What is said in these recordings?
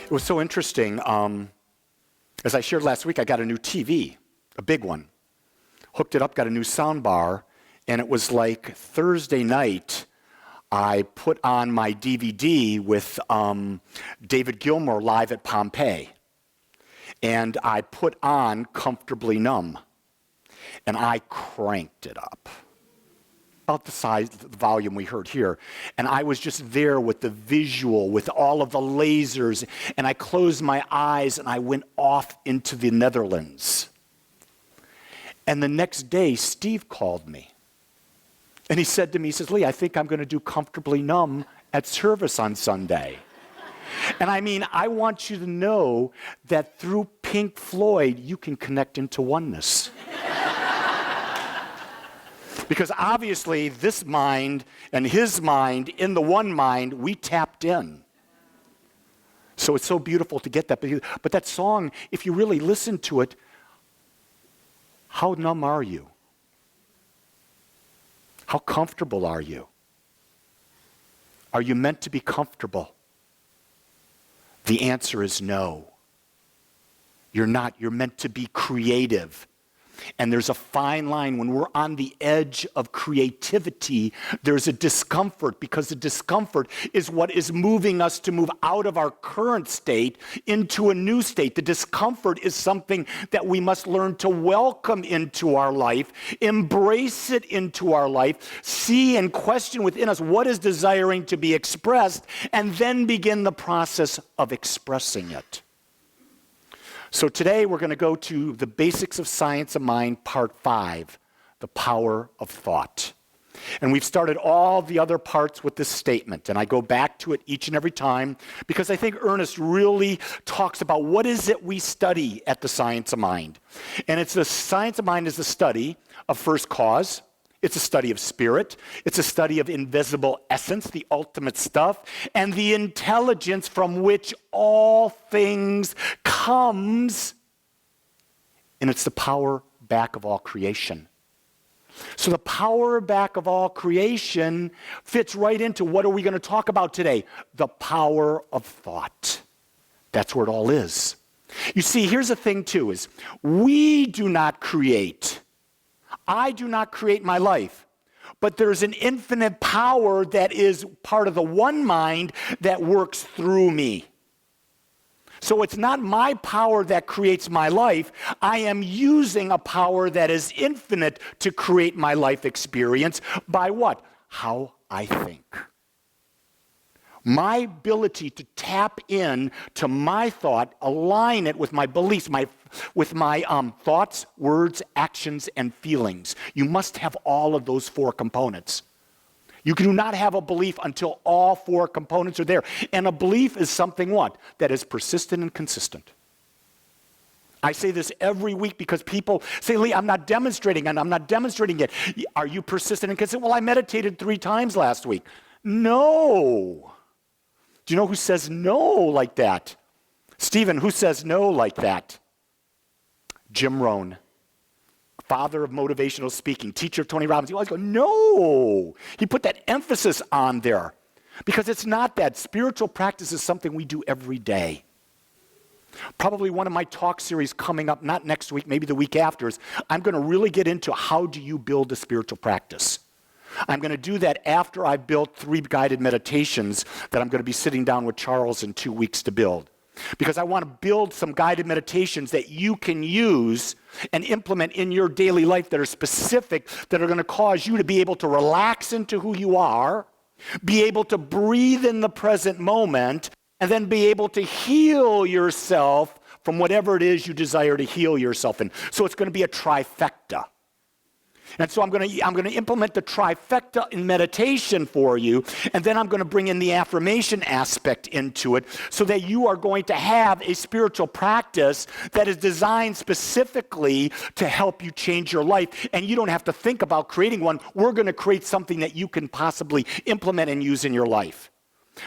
It was so interesting. As I shared last week, I got a new TV, a big one. Hooked it up, got a new sound bar, and it was like Thursday night, I put on my DVD with David Gilmour live at Pompeii. And I put on Comfortably Numb. And I cranked it up. About the size, the volume we heard here. And I was just there with the visual, with all of the lasers. And I closed my eyes and I went off into the Netherlands. And the next day, Steve called me. And he said to me, he says, Lee, I think I'm going to do Comfortably Numb at service on Sunday. And I mean, I want you to know that through Pink Floyd, you can connect into oneness. Because obviously, this mind and his mind, in the one mind, we tapped in. So it's so beautiful to get that. But that song, if you really listen to it, how numb are you? How comfortable are you? Are you meant to be comfortable? The answer is no. You're not. You're meant to be creative. And there's a fine line when we're on the edge of creativity. There's a discomfort, because the discomfort is what is moving us to move out of our current state into a new state. The discomfort is something that we must learn to welcome into our life, embrace it into our life, see and question within us what is desiring to be expressed, and then begin the process of expressing it. So today we're going to go to the Basics of Science of Mind, Part 5, the power of thought. And we've started all the other parts with this statement, and I go back to it each and every time because I think Ernest really talks about what is it we study at the Science of Mind. And it's the Science of Mind is the study of first cause. It's a study of spirit. It's a study of invisible essence, the ultimate stuff, and the intelligence from which all things comes. And it's the power back of all creation. So the power back of all creation fits right into what are we going to talk about today? The power of thought. That's where it all is. You see, here's the thing too, is we do not create. I do not create my life, but there's an infinite power that is part of the one mind that works through me. So it's not my power that creates my life. I am using a power that is infinite to create my life experience by what? How I think. My ability to tap in to my thought, align it with my beliefs, with my thoughts, words, actions, and feelings. You must have all of those four components. You do not have a belief until all four components are there. And a belief is something what? That is persistent and consistent. I say this every week because people say, Lee, I'm not demonstrating, and I'm not demonstrating it. Are you persistent and consistent? Well, I meditated 3 times last week. No. Do you know who says no like that? Stephen, who says no like that? Jim Rohn, father of motivational speaking, teacher of Tony Robbins. He always goes, no. He put that emphasis on there because it's not that. Spiritual practice is something we do every day. Probably one of my talk series coming up, not next week, maybe the week after, is I'm going to really get into how do you build a spiritual practice. I'm going to do that after I've built 3 guided meditations that I'm going to be sitting down with Charles in 2 weeks to build. Because I want to build some guided meditations that you can use and implement in your daily life that are specific, that are going to cause you to be able to relax into who you are, be able to breathe in the present moment, and then be able to heal yourself from whatever it is you desire to heal yourself in. So it's going to be a trifecta. And so I'm going to implement the trifecta in meditation for you, and then I'm going to bring in the affirmation aspect into it so that you are going to have a spiritual practice that is designed specifically to help you change your life, and you don't have to think about creating one. We're going to create something that you can possibly implement and use in your life.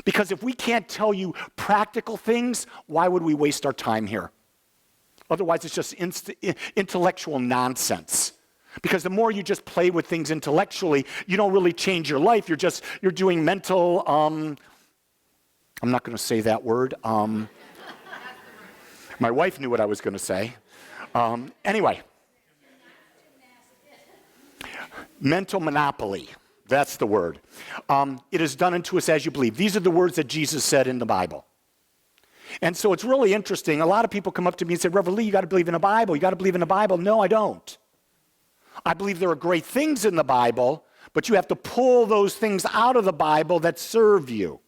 Because if we can't tell you practical things, why would we waste our time here? Otherwise, it's just intellectual nonsense. Because the more you just play with things intellectually, you don't really change your life. You're doing mental, I'm not going to say that word, My wife knew what I was going to say. Anyway, mental monopoly. That's the word. It is done unto us as you believe. These are the words that Jesus said in the Bible. And so it's really interesting. A lot of people come up to me and say, Reverend Lee, you got to believe in the Bible. You got to believe in the Bible. No, I don't. I believe there are great things in the Bible, but you have to pull those things out of the Bible that serve you.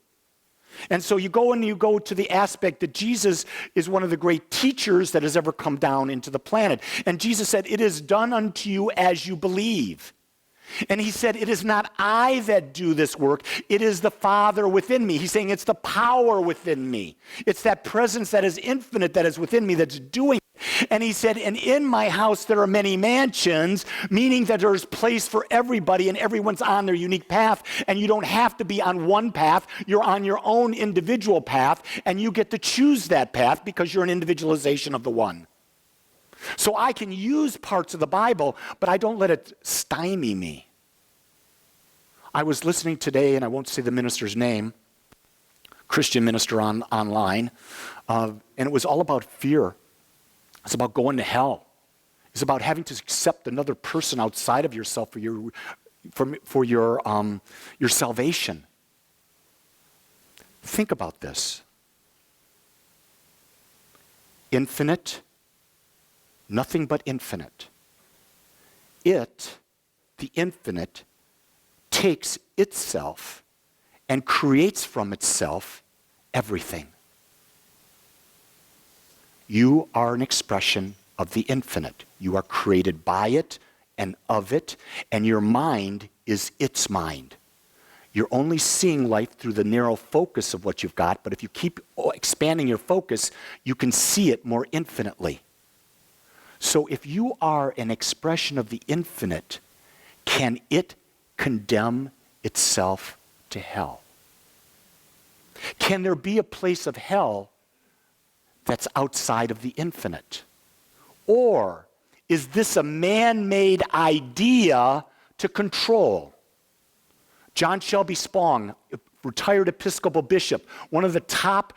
And so you go to the aspect that Jesus is one of the great teachers that has ever come down into the planet. And Jesus said, it is done unto you as you believe. And he said, it is not I that do this work, it is the Father within me. He's saying it's the power within me. It's that presence that is infinite that is within me that's doing it. And he said, and in my house there are many mansions, meaning that there's place for everybody and everyone's on their unique path. And you don't have to be on one path. You're on your own individual path, and you get to choose that path because you're an individualization of the one. So I can use parts of the Bible, but I don't let it stymie me. I was listening today, and I won't say the minister's name, Christian minister online, and it was all about fear. It's about going to hell. It's about having to accept another person outside of yourself for your salvation. Think about this. Infinite. Nothing but infinite. It, the infinite, takes itself and creates from itself everything. You are an expression of the infinite. You are created by it and of it, and your mind is its mind. You're only seeing life through the narrow focus of what you've got, but if you keep expanding your focus, you can see it more infinitely. So if you are an expression of the infinite, can it condemn itself to hell? Can there be a place of hell that's outside of the infinite? Or is this a man-made idea to control? John Shelby Spong, retired Episcopal bishop, one of the top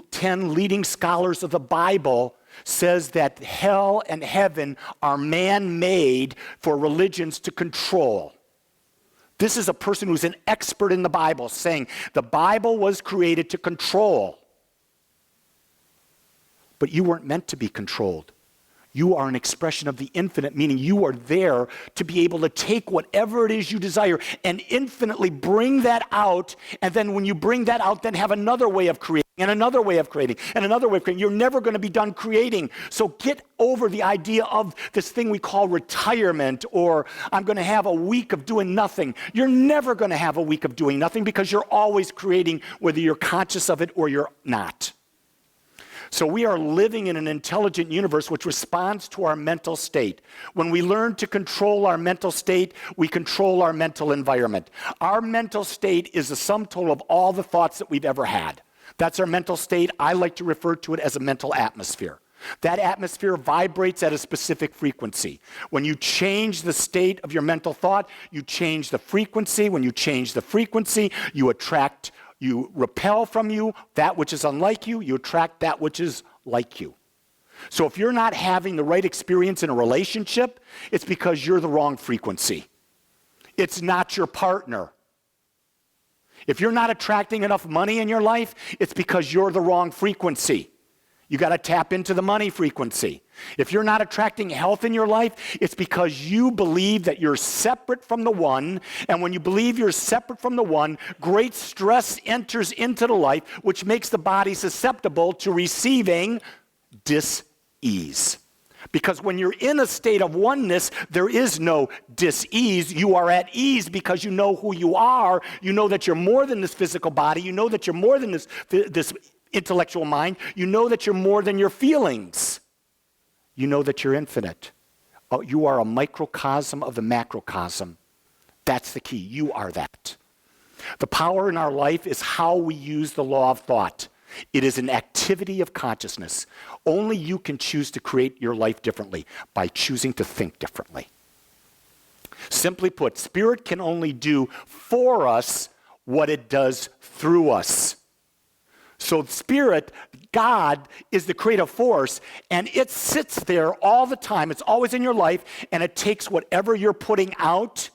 10 leading scholars of the Bible, says that hell and heaven are man-made for religions to control. This is a person who's an expert in the Bible, saying the Bible was created to control. But you weren't meant to be controlled. You are an expression of the infinite, meaning you are there to be able to take whatever it is you desire and infinitely bring that out. And then when you bring that out, then have another way of creating and another way of creating and another way of creating. You're never going to be done creating. So get over the idea of this thing we call retirement, or I'm going to have a week of doing nothing. You're never going to have a week of doing nothing because you're always creating, whether you're conscious of it or you're not. So we are living in an intelligent universe which responds to our mental state. When we learn to control our mental state, we control our mental environment. Our mental state is the sum total of all the thoughts that we've ever had. That's our mental state. I like to refer to it as a mental atmosphere. That atmosphere vibrates at a specific frequency. When you change the state of your mental thought, you change the frequency. When you change the frequency, you repel from you that which is unlike you. You attract that which is like you. So if you're not having the right experience in a relationship, it's because you're the wrong frequency. It's not your partner. If you're not attracting enough money in your life, it's because you're the wrong frequency. You got to tap into the money frequency. If you're not attracting health in your life, it's because you believe that you're separate from the one. And when you believe you're separate from the one, great stress enters into the life, which makes the body susceptible to receiving dis-ease. Because when you're in a state of oneness, there is no dis-ease. You are at ease because you know who you are. You know that you're more than this physical body. You know that you're more than this intellectual mind. You know that you're more than your feelings. You know that you're infinite. You are a microcosm of the macrocosm. That's the key. You are that. The power in our life is how we use the law of thought. It is an activity of consciousness. Only you can choose to create your life differently by choosing to think differently. Simply put, Spirit can only do for us what it does through us. So spirit, God, is the creative force, and it sits there all the time. It's always in your life, and it takes whatever you're putting out,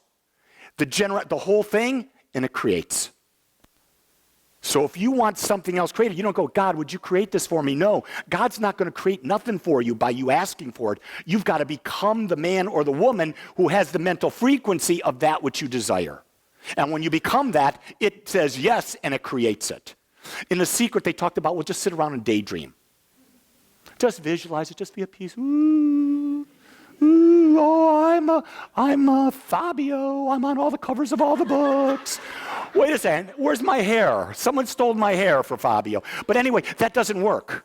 the whole thing, and it creates. So if you want something else created, you don't go, God, would you create this for me? No, God's not going to create nothing for you by you asking for it. You've got to become the man or the woman who has the mental frequency of that which you desire. And when you become that, it says yes, and it creates it. In The Secret, they talked about, well, just sit around and daydream. Just visualize it, just be at peace. Ooh, ooh, oh, I'm a Fabio. I'm on all the covers of all the books. Wait a second, where's my hair? Someone stole my hair for Fabio. But anyway, that doesn't work.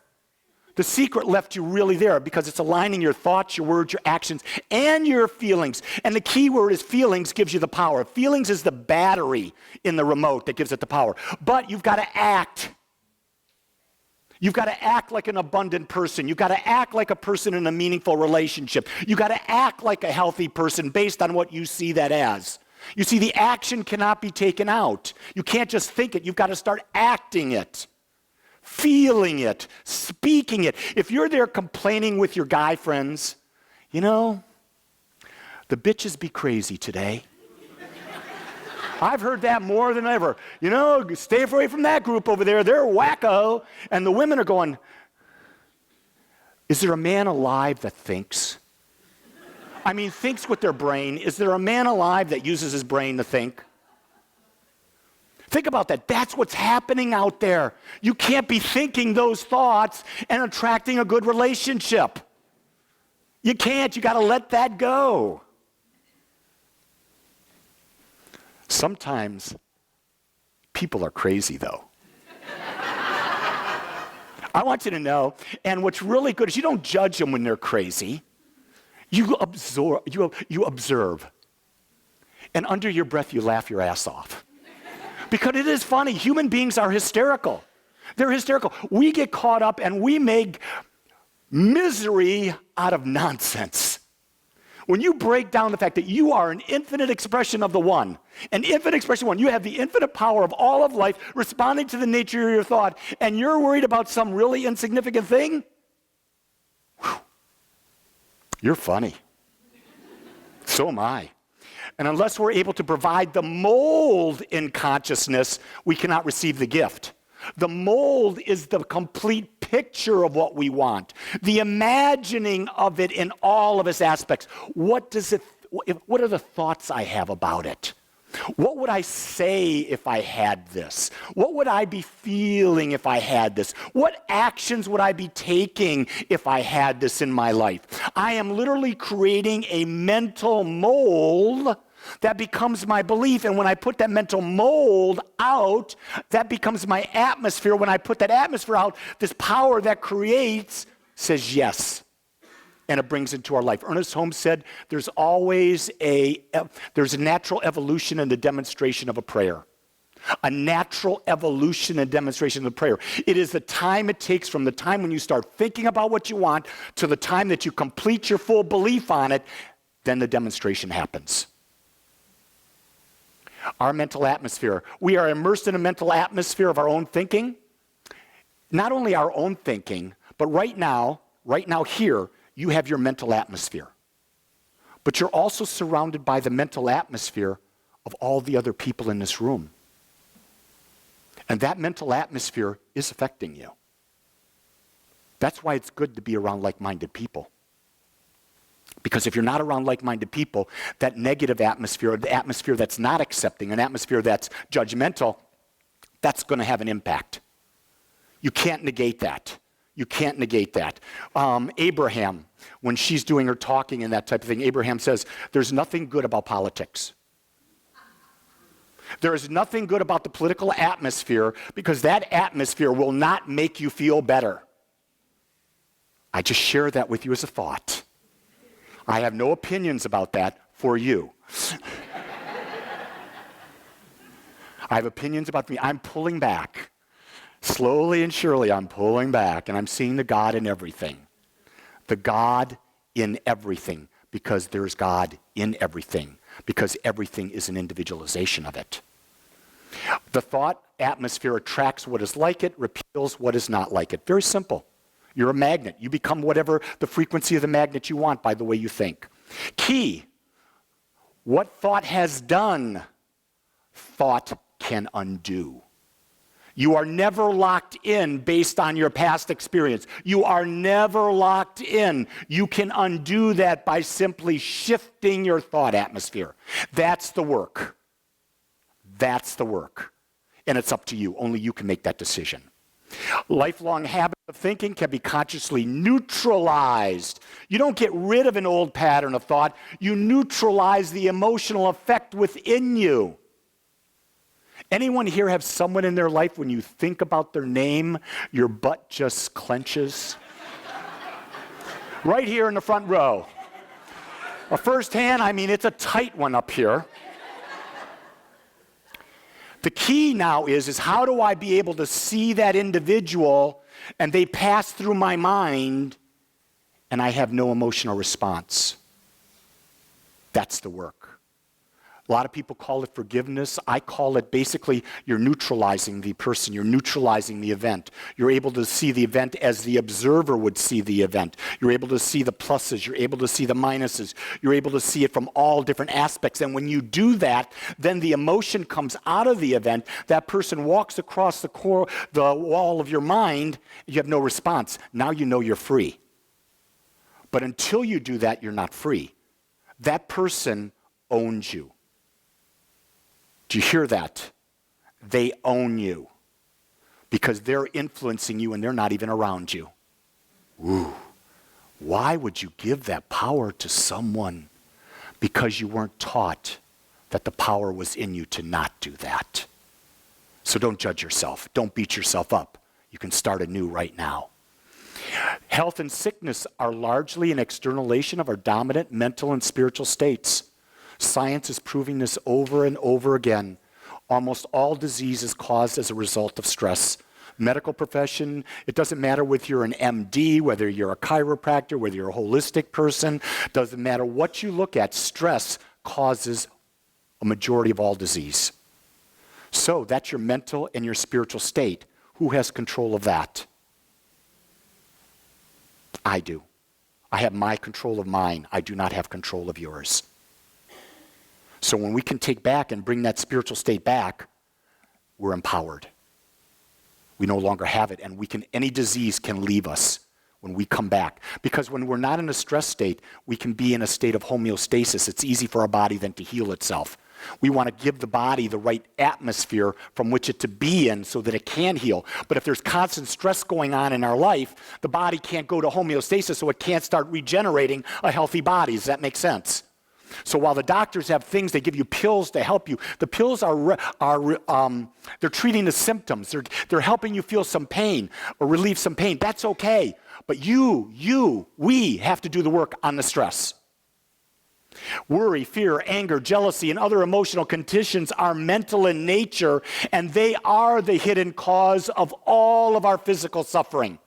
The Secret left you really there because it's aligning your thoughts, your words, your actions, and your feelings. And the key word is feelings gives you the power. Feelings is the battery in the remote that gives it the power. But you've got to act. You've got to act like an abundant person. You've got to act like a person in a meaningful relationship. You've got to act like a healthy person based on what you see that as. You see, the action cannot be taken out. You can't just think it. You've got to start acting it. Feeling it, speaking it. If you're there complaining with your guy friends, you know, the bitches be crazy today. I've heard that more than ever. You know, stay away from that group over there. They're wacko. And the women are going, is there a man alive that thinks? I mean, thinks with their brain. Is there a man alive that uses his brain to think? Think about that. That's what's happening out there. You can't be thinking those thoughts and attracting a good relationship. You can't. You got to let that go. Sometimes people are crazy, though. I want you to know, and what's really good is you don't judge them when they're crazy. You observe. And under your breath, you laugh your ass off. Because it is funny. Human beings are hysterical. They're hysterical. We get caught up and we make misery out of nonsense. When you break down the fact that you are an infinite expression of the one, an infinite expression of one, you have the infinite power of all of life responding to the nature of your thought, and you're worried about some really insignificant thing, whew, you're funny. So am I. And unless we're able to provide the mold in consciousness, we cannot receive the gift. The mold is the complete picture of what we want, the imagining of it in all of its aspects. What are the thoughts I have about it? What would I say if I had this? What would I be feeling if I had this? What actions would I be taking if I had this in my life? I am literally creating a mental mold that becomes my belief, and when I put that mental mold out, that becomes my atmosphere. When I put that atmosphere out, this power that creates says yes, and it brings into our life. Ernest Holmes said there's always there's a natural evolution in the demonstration of a prayer. A natural evolution and demonstration of the prayer. It is the time it takes from the time when you start thinking about what you want to the time that you complete your full belief on it, then the demonstration happens. Our mental atmosphere. We are immersed in a mental atmosphere of our own thinking. Not only our own thinking, but right now here, you have your mental atmosphere. But you're also surrounded by the mental atmosphere of all the other people in this room. And that mental atmosphere is affecting you. That's why it's good to be around like-minded people. Because if you're not around like-minded people, that negative atmosphere, the atmosphere that's not accepting, an atmosphere that's judgmental, that's going to have an impact. You can't negate that. You can't negate that. Abraham, when she's doing her talking and that type of thing, Abraham says, there's nothing good about politics. There is nothing good about the political atmosphere because that atmosphere will not make you feel better. I just share that with you as a thought. I have no opinions about that for you. I have opinions about me. I'm pulling back. Slowly and surely, I'm pulling back, and I'm seeing the God in everything. The God in everything, because there's God in everything, because everything is an individualization of it. The thought atmosphere attracts what is like it, repels what is not like it. Very simple. You're a magnet. You become whatever the frequency of the magnet you want by the way you think. Key, what thought has done, thought can undo. You are never locked in based on your past experience. You are never locked in. You can undo that by simply shifting your thought atmosphere. That's the work. That's the work. And it's up to you. Only you can make that decision. Lifelong habits of thinking can be consciously neutralized. You don't get rid of an old pattern of thought. You neutralize the emotional effect within you. Anyone here have someone in their life when you think about their name, your butt just clenches? Right here in the front row. A first hand, I mean, it's a tight one up here. The key now is how do I be able to see that individual and they pass through my mind and I have no emotional response? That's the work. A lot of people call it forgiveness. I call it basically you're neutralizing the person. You're neutralizing the event. You're able to see the event as the observer would see the event. You're able to see the pluses. You're able to see the minuses. You're able to see it from all different aspects. And when you do that, then the emotion comes out of the event. That person walks across the wall of your mind. You have no response. Now you know you're free. But until you do that, you're not free. That person owns you. Do you hear that? They own you because they're influencing you and they're not even around you. Ooh, why would you give that power to someone? Because you weren't taught that the power was in you to not do that. So don't judge yourself. Don't beat yourself up. You can start anew right now. Health and sickness are largely an externalization of our dominant mental and spiritual states. Science is proving this over and over again. Almost all disease is caused as a result of stress. Medical profession, it doesn't matter whether you're an MD, whether you're a chiropractor, whether you're a holistic person, doesn't matter what you look at, stress causes a majority of all disease. So that's your mental and your spiritual state. Who has control of that? I do. I have my control of mine. I do not have control of yours. So when we can take back and bring that spiritual state back, we're empowered. We no longer have it, and any disease can leave us when we come back. Because when we're not in a stress state, we can be in a state of homeostasis. It's easy for our body then to heal itself. We want to give the body the right atmosphere from which it to be in so that it can heal. But if there's constant stress going on in our life, the body can't go to homeostasis, so it can't start regenerating a healthy body. Does that make sense? So while the doctors have things, they give you pills to help you. The pills they're treating the symptoms. They're helping you feel some pain or relieve some pain. That's okay. But we have to do the work on the stress. Worry, fear, anger, jealousy, and other emotional conditions are mental in nature, and they are the hidden cause of all of our physical suffering.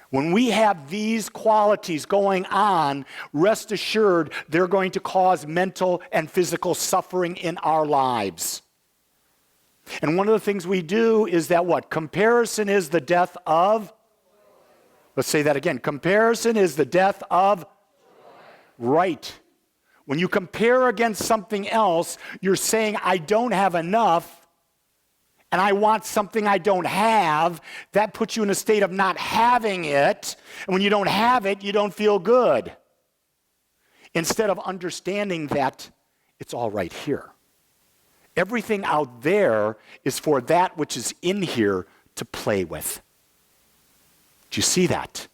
When we have these qualities going on, rest assured they're going to cause mental and physical suffering in our lives. And one of the things we do is that what? Comparison is the death of? Let's say that again. Comparison is the death of? Right. When you compare against something else, you're saying, I don't have enough. And I want something I don't have. That puts you in a state of not having it. And when you don't have it, you don't feel good. Instead of understanding that it's all right here. Everything out there is for that which is in here to play with. Do you see that?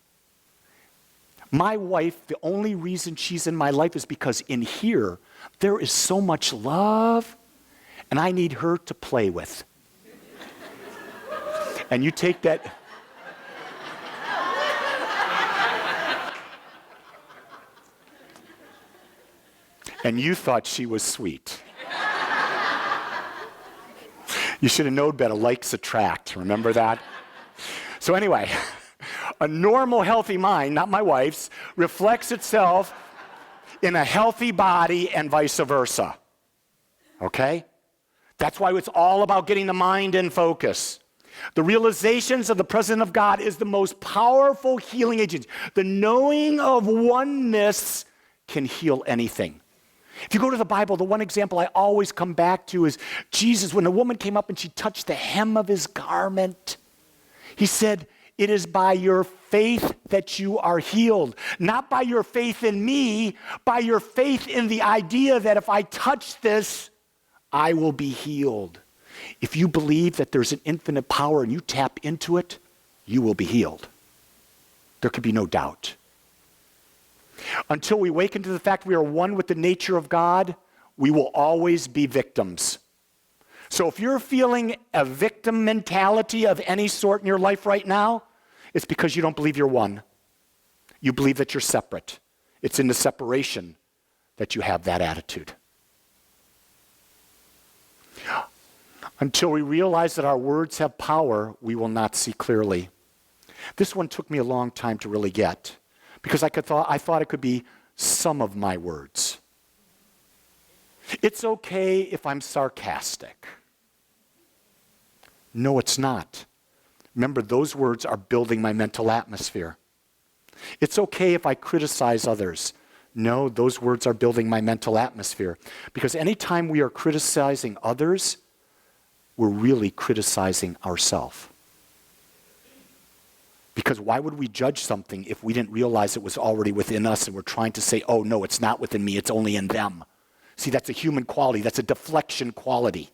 My wife, the only reason she's in my life is because in here, there is so much love, and I need her to play with. And you take that. And you thought she was sweet. You should have known better. Likes attract. Remember that? So anyway, a normal, healthy mind, not my wife's, reflects itself in a healthy body and vice versa. Okay? That's why it's all about getting the mind in focus. The realizations of the presence of God is the most powerful healing agent. The knowing of oneness can heal anything. If you go to the Bible, the one example I always come back to is Jesus, when a woman came up and she touched the hem of his garment. He said, "It is by your faith that you are healed." Not by your faith in me, by your faith in the idea that if I touch this, I will be healed. If you believe that there's an infinite power and you tap into it, you will be healed. There could be no doubt. Until we awaken to the fact we are one with the nature of God, we will always be victims. So if you're feeling a victim mentality of any sort in your life right now, it's because you don't believe you're one. You believe that you're separate. It's in the separation that you have that attitude. Until we realize that our words have power, we will not see clearly. This one took me a long time to really get, because I thought it could be some of my words. It's okay if I'm sarcastic. No, it's not. Remember, those words are building my mental atmosphere. It's okay if I criticize others. No, those words are building my mental atmosphere. Because anytime we are criticizing others, we're really criticizing ourselves. Because why would we judge something if we didn't realize it was already within us and we're trying to say, oh, no, it's not within me, it's only in them. See, that's a human quality. That's a deflection quality.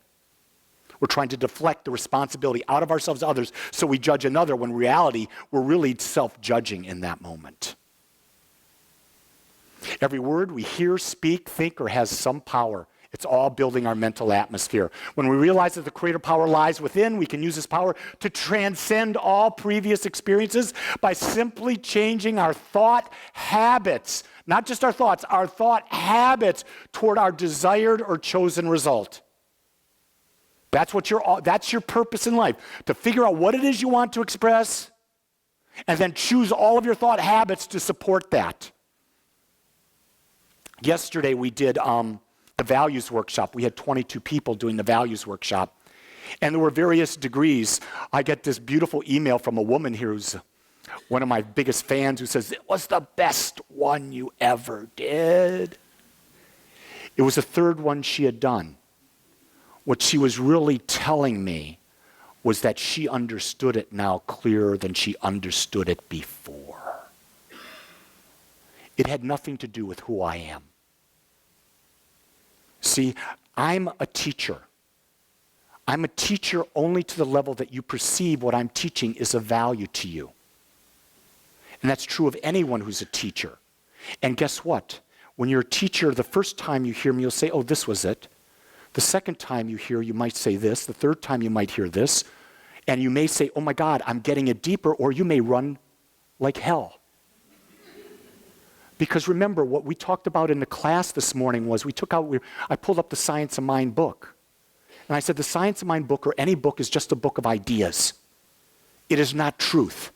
We're trying to deflect the responsibility out of ourselves to others so we judge another when in reality, we're really self-judging in that moment. Every word we hear, speak, think, or has some power. It's all building our mental atmosphere. When we realize that the creator power lies within, we can use this power to transcend all previous experiences by simply changing our thought habits. Not just our thoughts, our thought habits toward our desired or chosen result. That's your purpose in life, to figure out what it is you want to express and then choose all of your thought habits to support that. Yesterday we did the values workshop. We had 22 people doing the values workshop. And there were various degrees. I get this beautiful email from a woman here who's one of my biggest fans who says, "It was the best one you ever did." It was the third one she had done. What she was really telling me was that she understood it now clearer than she understood it before. It had nothing to do with who I am. See, I'm a teacher. I'm a teacher only to the level that you perceive what I'm teaching is of value to you. And that's true of anyone who's a teacher. And guess what? When you're a teacher, the first time you hear me, you'll say, oh, this was it. The second time you hear, you might say this. The third time you might hear this. And you may say, oh my God, I'm getting it deeper, or you may run like hell. Because remember, what we talked about in the class this morning was I pulled up the Science of Mind book. And I said the Science of Mind book, or any book, is just a book of ideas. It is not truth.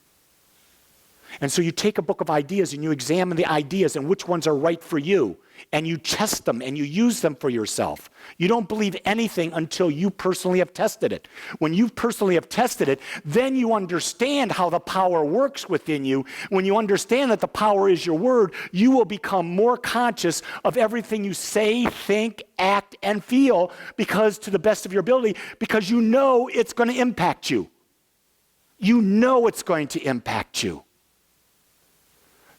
And so you take a book of ideas and you examine the ideas and which ones are right for you. And you test them and you use them for yourself. You don't believe anything until you personally have tested it. When you personally have tested it, then you understand how the power works within you. When you understand that the power is your word, you will become more conscious of everything you say, think, act, and feel, because to the best of your ability, because you know it's going to impact you. You know it's going to impact you.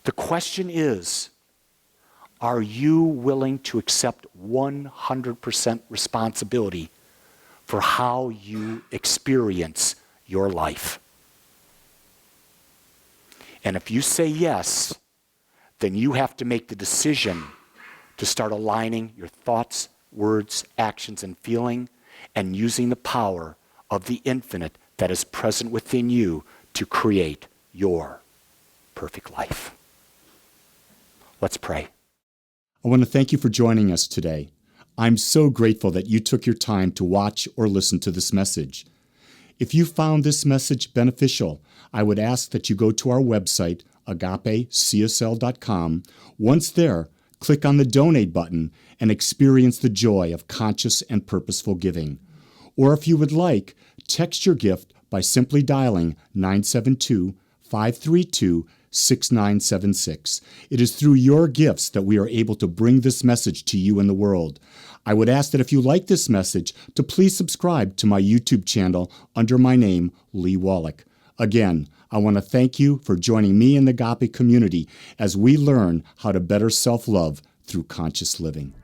The question is, are you willing to accept 100% responsibility for how you experience your life? And if you say yes, then you have to make the decision to start aligning your thoughts, words, actions, and feeling, and using the power of the infinite that is present within you to create your perfect life. Let's pray. I want to thank you for joining us today. I'm so grateful that you took your time to watch or listen to this message. If you found this message beneficial, I would ask that you go to our website, agapecsl.com. Once there, click on the donate button and experience the joy of conscious and purposeful giving. Or if you would like, text your gift by simply dialing 972-532-6976. It is through your gifts that we are able to bring this message to you in the world. I would ask that if you like this message, to please subscribe to my YouTube channel under my name, Lee Wolak. Again, I want to thank you for joining me in the Agape community as we learn how to better self-love through conscious living.